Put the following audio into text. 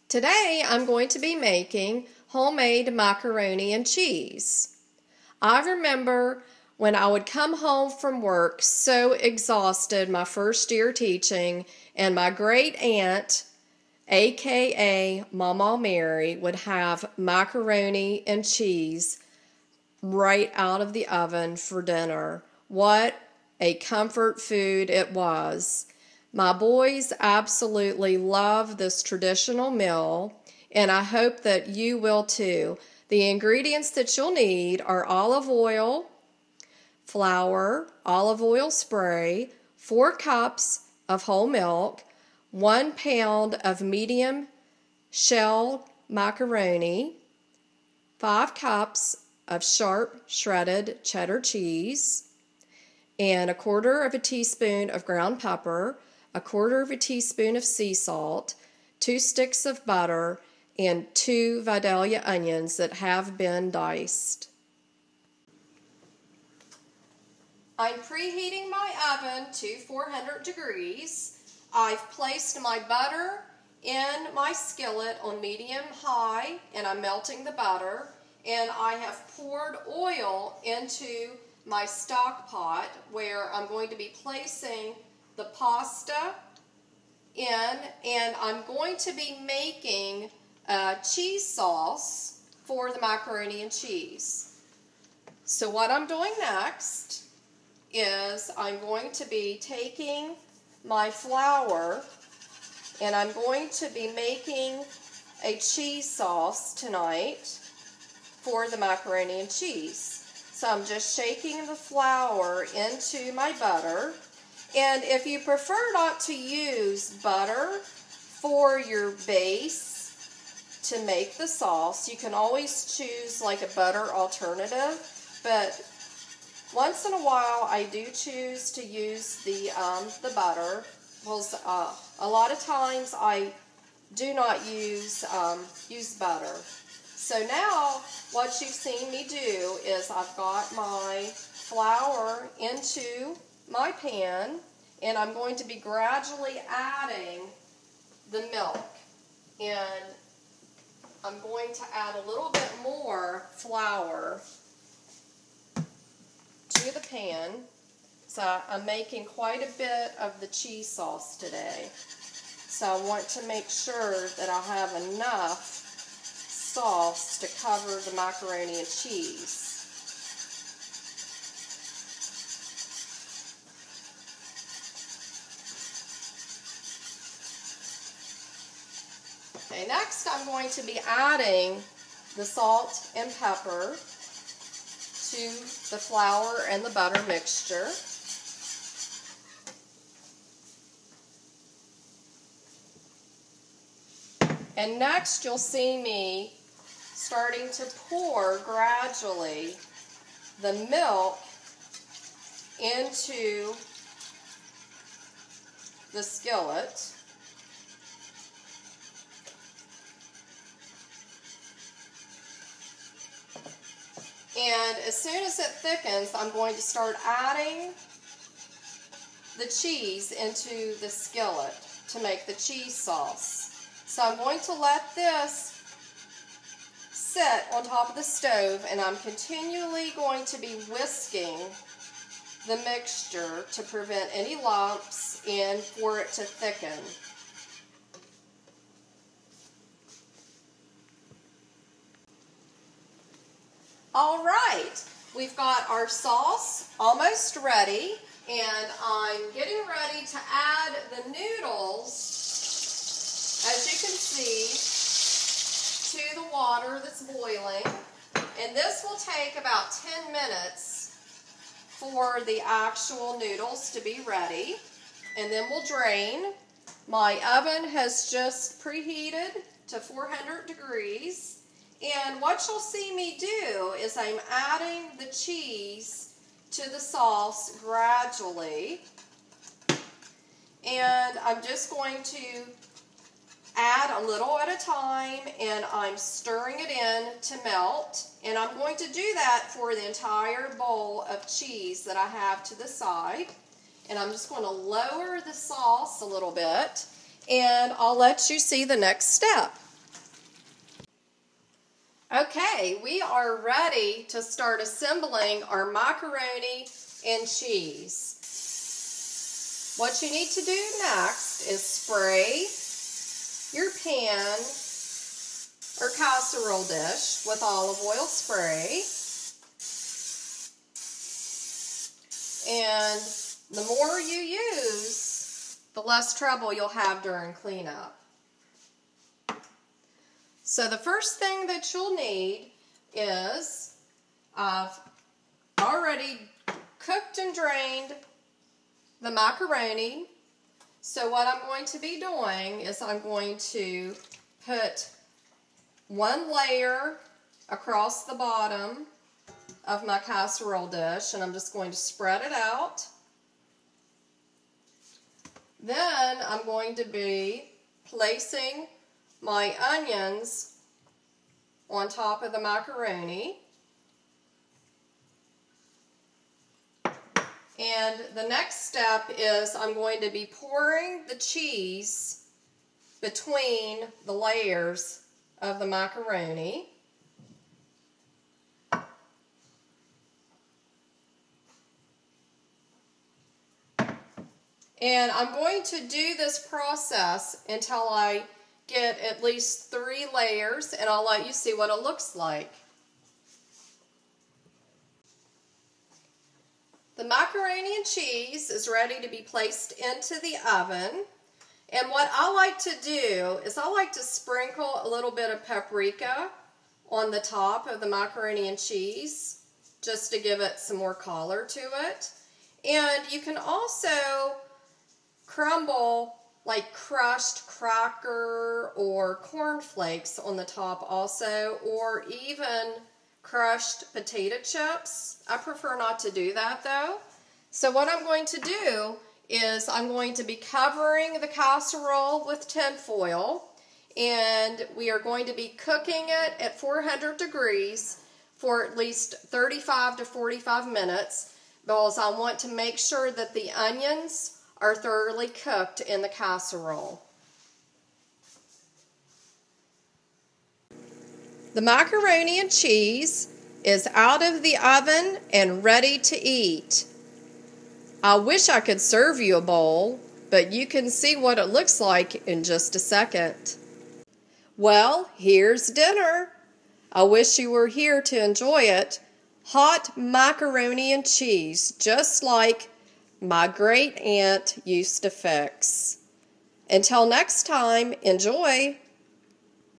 Today I'm going to be making homemade macaroni and cheese. I remember when I would come home from work so exhausted my first year teaching, and my great aunt, aka Mama Mary, would have macaroni and cheese right out of the oven for dinner. What a comfort food it was. My boys absolutely love this traditional meal, and I hope that you will too. The ingredients that you'll need are olive oil, flour, olive oil spray, 4 cups of whole milk, 1 pound of medium shell macaroni, 5 cups of sharp shredded cheddar cheese, and 1/4 teaspoon of ground pepper, 1/4 teaspoon of sea salt, 2 sticks of butter, and 2 Vidalia onions that have been diced. I'm preheating my oven to 400 degrees. I've placed my butter in my skillet on medium high, and I'm melting the butter, and I have poured oil into my stock pot where I'm going to be placing the pasta in, and I'm going to be making a cheese sauce for the macaroni and cheese. So what I'm doing next is I'm going to be taking my flour and I'm going to be making a cheese sauce tonight for the macaroni and cheese. So I'm just shaking the flour into my butter. And if you prefer not to use butter for your base to make the sauce, you can always choose like a butter alternative. But once in a while, I do choose to use the butter, because a lot of times I do not use butter. So now what you've seen me do is I've got my flour into my pan, and I'm going to be gradually adding the milk, and I'm going to add a little bit more flour to the pan. So I'm making quite a bit of the cheese sauce today, so I want to make sure that I have enough sauce to cover the macaroni and cheese. Okay, next I'm going to be adding the salt and pepper to the flour and the butter mixture. And next you'll see me starting to pour gradually the milk into the skillet. And as soon as it thickens, I'm going to start adding the cheese into the skillet to make the cheese sauce. So I'm going to let this sit on top of the stove, and I'm continually going to be whisking the mixture to prevent any lumps and for it to thicken. All right, we've got our sauce almost ready, and I'm getting ready to add the noodles, as you can see, to the water that's boiling. And this will take about 10 minutes for the actual noodles to be ready, and then we'll drain. My oven has just preheated to 400 degrees. And what you'll see me do is I'm adding the cheese to the sauce gradually. And I'm just going to add a little at a time, and I'm stirring it in to melt. And I'm going to do that for the entire bowl of cheese that I have to the side. And I'm just going to lower the sauce a little bit, and I'll let you see the next step. Okay, we are ready to start assembling our macaroni and cheese. What you need to do next is spray your pan or casserole dish with olive oil spray. And the more you use, the less trouble you'll have during cleanup. So the first thing that you'll need is, I've already cooked and drained the macaroni. So what I'm going to be doing is I'm going to put one layer across the bottom of my casserole dish, and I'm just going to spread it out. Then I'm going to be placing my onions on top of the macaroni. And the next step is I'm going to be pouring the cheese between the layers of the macaroni. And I'm going to do this process until I get at least 3 layers, and I'll let you see what it looks like. The macaroni and cheese is ready to be placed into the oven. And what I like to do is I like to sprinkle a little bit of paprika on the top of the macaroni and cheese just to give it some more color to it. And you can also crumble like crushed cracker or cornflakes on the top also, or even crushed potato chips. I prefer not to do that though. So what I'm going to do is I'm going to be covering the casserole with tin foil, and we are going to be cooking it at 400 degrees for at least 35 to 45 minutes because I want to make sure that the onions are thoroughly cooked in the casserole. The macaroni and cheese is out of the oven and ready to eat. I wish I could serve you a bowl, but you can see what it looks like in just a second. Well, here's dinner. I wish you were here to enjoy it. Hot macaroni and cheese, just like my great aunt used to fix. Until next time, enjoy.